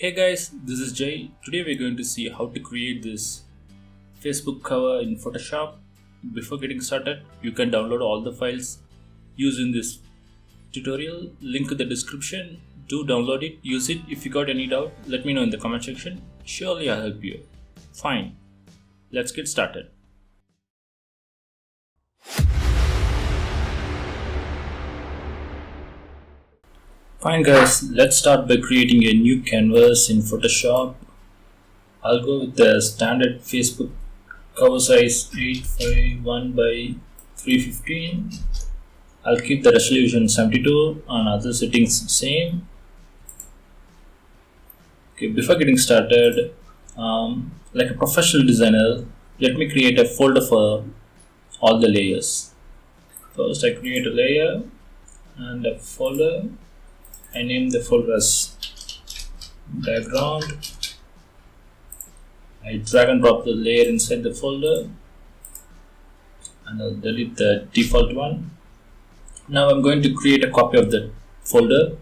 Hey guys, this is Jay. Today we're going to see how to create this Facebook cover in Photoshop. Before getting started, you can download all the files using this tutorial. Link in the description. Do download it, use it. If you got any doubt, let me know in the comment section. Surely I'll help you. Fine, let's get started. Fine guys, let's start by creating a new canvas in Photoshop. I'll go with the standard Facebook cover size 851 by 315. I'll keep the resolution 72 and other settings same. Okay, before getting started, like a professional designer, let me create a folder for all the layers. First I create a layer and a folder. I name the folder as background. I drag and drop the layer inside the folder and I'll delete the default one. Now I'm going to create a copy of the folder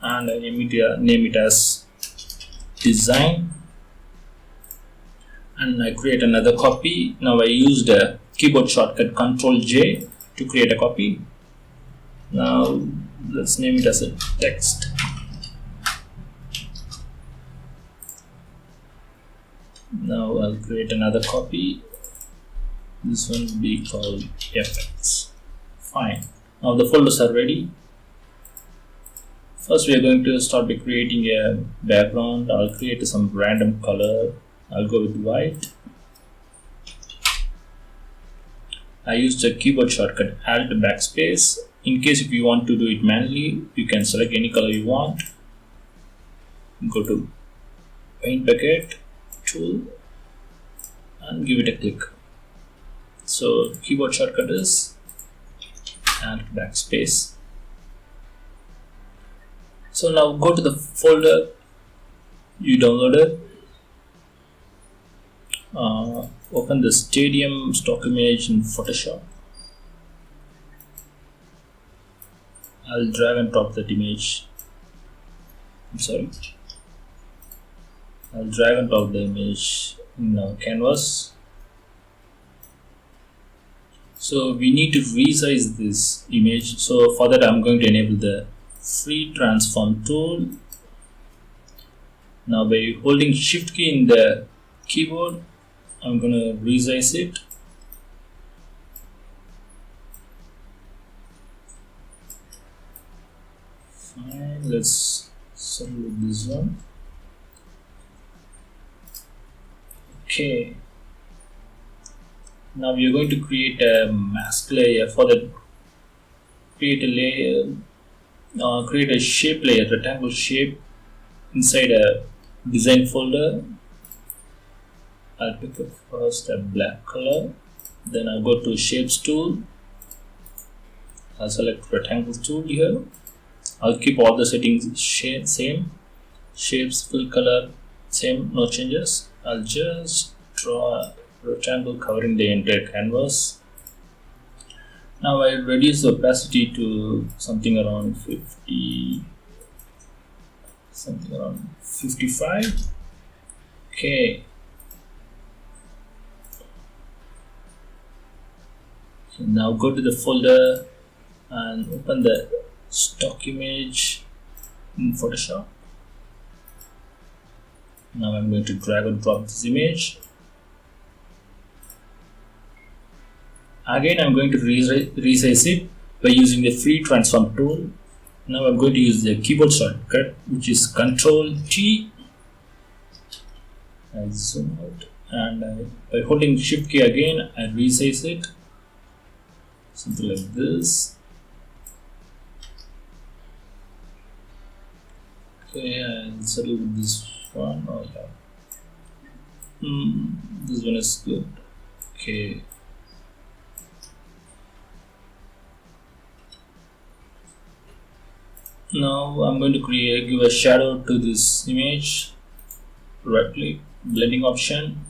and I name it as design, and I create another copy. Now I used a keyboard shortcut Ctrl J to create a copy. Now let's name it as a text. Now I'll create another copy. This one will be called effects. Fine. Now the folders are ready. First we are going to start by creating a background. I'll create some random color. I'll go with white. I used a keyboard shortcut Alt backspace. In case if you want to do it manually, you can select any color you want. Go to paint bucket tool and give it a click. So keyboard shortcut is Alt backspace. So now go to the folder you downloaded. Open the stadium stock image in Photoshop. I'll drag and drop that image. I'll drag and drop the image in our canvas. So we need to resize this image. So for that I'm going to enable the free transform tool. Now by holding shift key in the keyboard, I'm going to resize it. Fine, let's settle with this one. Okay. Now we are going to create a mask layer. For that, create a layer, create a shape layer, rectangle shape inside a design folder. I'll pick up first a black color, then I'll go to shapes tool. I'll select rectangle tool here. I'll keep all the settings same, shapes, fill color same, no changes. I'll just draw a rectangle covering the entire canvas. Now I reduce the opacity to something around 50, something around 55. Okay. So now go to the folder and open the stock image in Photoshop. Now I'm going to drag and drop this image. Again I'm going to resize it by using the free transform tool. Now I'm going to use the keyboard shortcut, which is Ctrl T. I zoom out and by holding shift key again I resize it, something like this. Okay, I'll settle with this one. Oh yeah, this one is good. Okay, now I'm going to give a shadow to this image. Right click, blending option,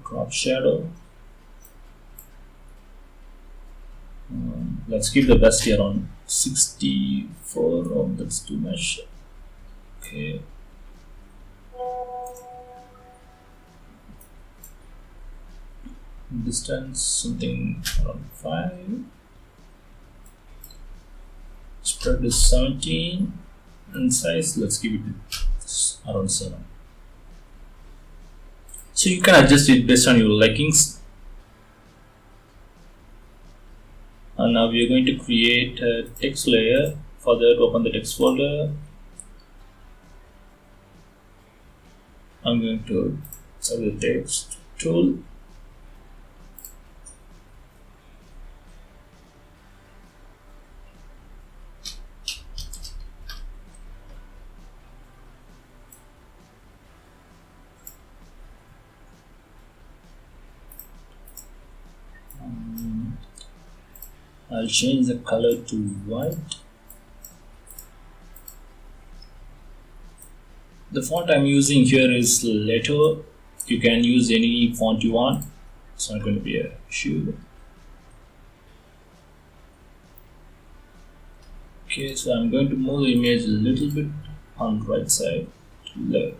crop shadow. let's keep the opacity around 64. Oh, that's too much. Okay. Distance something around 5. Spread is 17, and size let's give it around 7. So you can adjust it based on your likings. And now we are going to create a text layer. For that, open the text folder. I'm going to select the text tool. I'll change the color to white. The font I'm using here is Leto. You can use any font you want. It's not going to be an issue. Okay, so I'm going to move the image a little bit on the right side to left.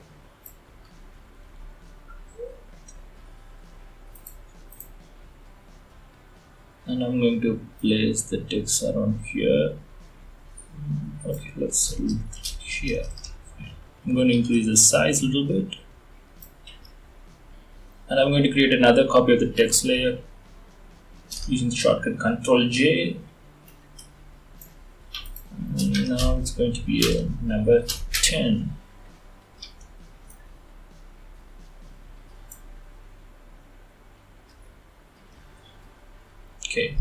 And I'm going to place the text around here. Okay, let's select here. I'm going to increase the size a little bit. And I'm going to create another copy of the text layer using the shortcut Ctrl J. And now it's going to be a number 10. Okay,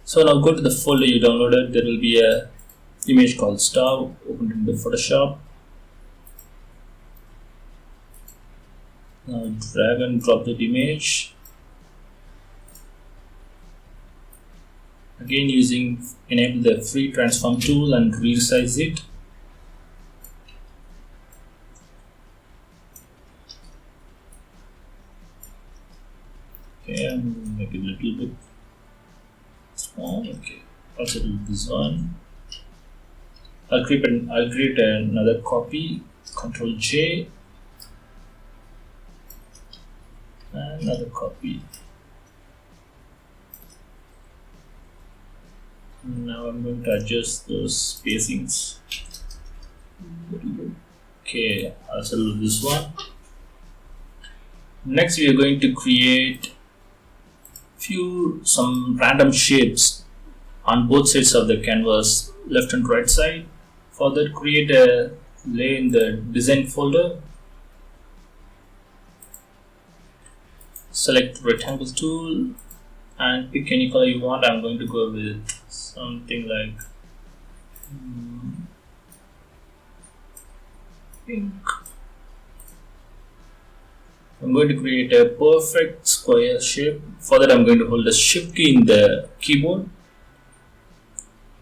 so now go to the folder you downloaded. There will be a image called star. Open it in the Photoshop. Now drag and drop that image. Again, enable the free transform tool and resize it. Okay, and make it a little bit small. Okay, also do this one. I'll create another copy. Ctrl J. And another copy. Now I'm going to adjust those spacings. Okay, I'll select this one. Next, we are going to create some random shapes on both sides of the canvas, left and right side. For that, create a layer in the design folder. Select rectangle tool and pick any color you want. I'm going to go with something like pink. I'm going to create a perfect square shape. For that, I'm going to hold the shift key in the keyboard.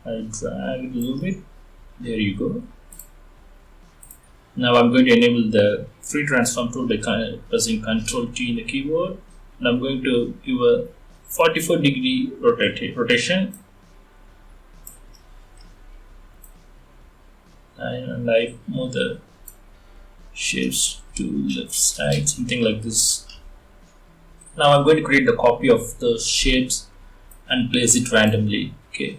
I'll drag it a little bit. There you go. Now I'm going to enable the free transform tool by pressing Ctrl T in the keyboard. And I'm going to give a 44-degree rotation. And I move the shapes to left side, something like this. Now I'm going to create a copy of those shapes and place it randomly. Okay.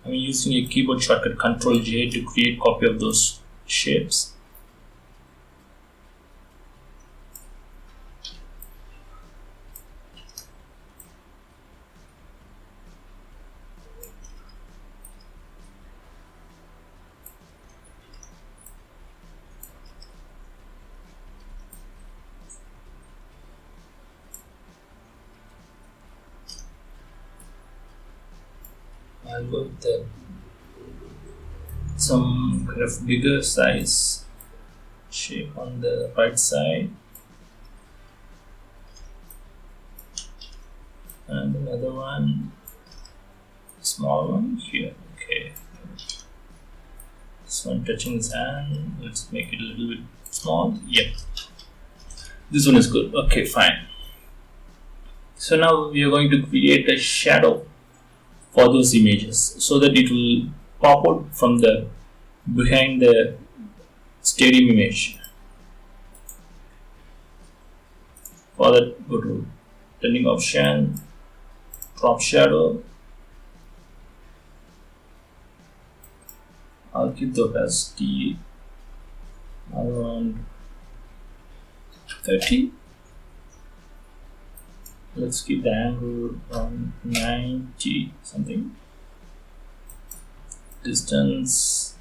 I'm using a keyboard shortcut Ctrl J to create a copy of those shapes. I'll go with some kind of bigger size shape on the right side, and another one, small one here. Okay, This one touching his hand. Let's make it a little bit small. Yep. This one is good. Okay, fine. So now we are going to create a shadow for those images so that it will pop out from the behind the stadium image. For that, go to blending option, drop shadow. I'll keep the opacity around 30. Let's keep the angle on 90 something. Distance,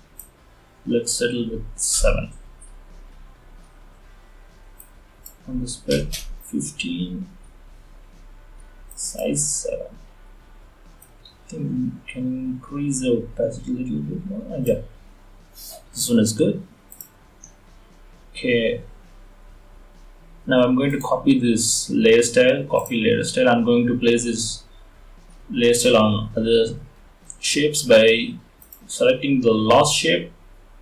let's settle with 7. On the spread, 15. Size 7. I think we can increase the opacity a little bit more. And yeah, this one is good. Okay. Now I'm going to copy this layer style. I'm going to place this layer style on other shapes by selecting the last shape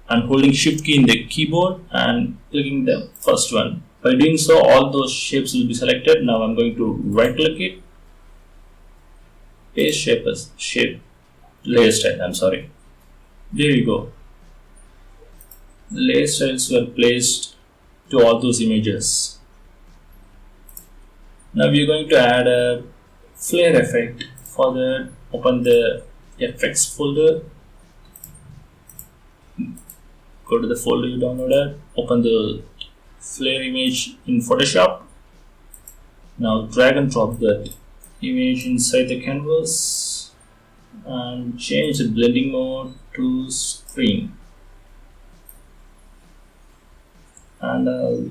and holding shift key in the keyboard and clicking the first one. By doing so, all those shapes will be selected. Now I'm going to right click it, paste shape layer style. I'm sorry. There you go. The layer styles were placed to all those images. Now we are going to add a flare effect. For that, open the effects folder, go to the folder you downloaded, open the flare image in Photoshop. Now drag and drop that image inside the canvas and change the blending mode to screen. And I'll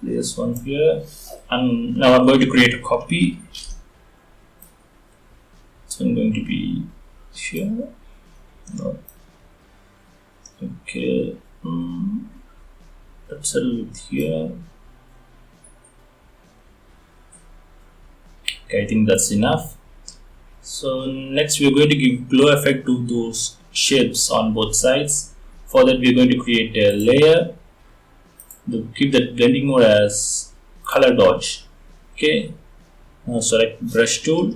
place one here. And now I'm going to create a copy. So I'm going to be here. No. Okay. Let's settle it here. Okay, I think that's enough. So next we are going to give glow effect to those shapes on both sides. For that we are going to create a layer. Keep that blending mode as color dodge. Okay. Now select brush tool.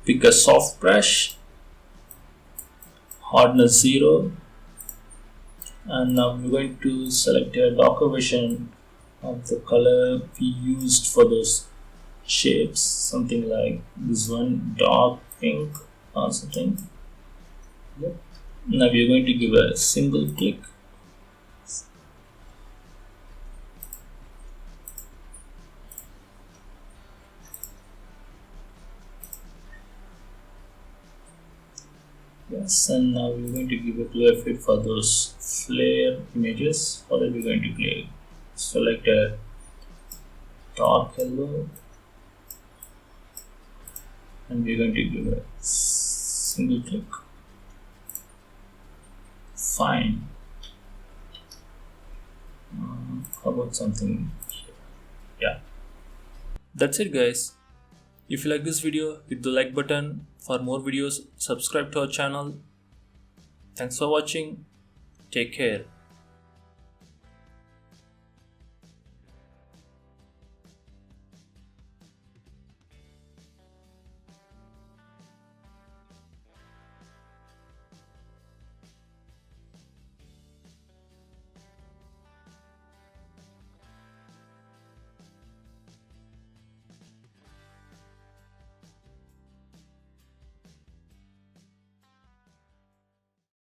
Pick a soft brush. Hardness 0. And now we're going to select a darker version of the color we used for those shapes. Something like this one, dark pink or something. Yep. Now we are going to give a single click. Yes, and now we're going to give a glow effect for those flare images. For that we're going to select a dark yellow and we're going to give a single click. Fine. How about something here? Yeah. That's it, guys. If you like this video, hit the like button. For more videos, subscribe to our channel. Thanks for watching. Take care.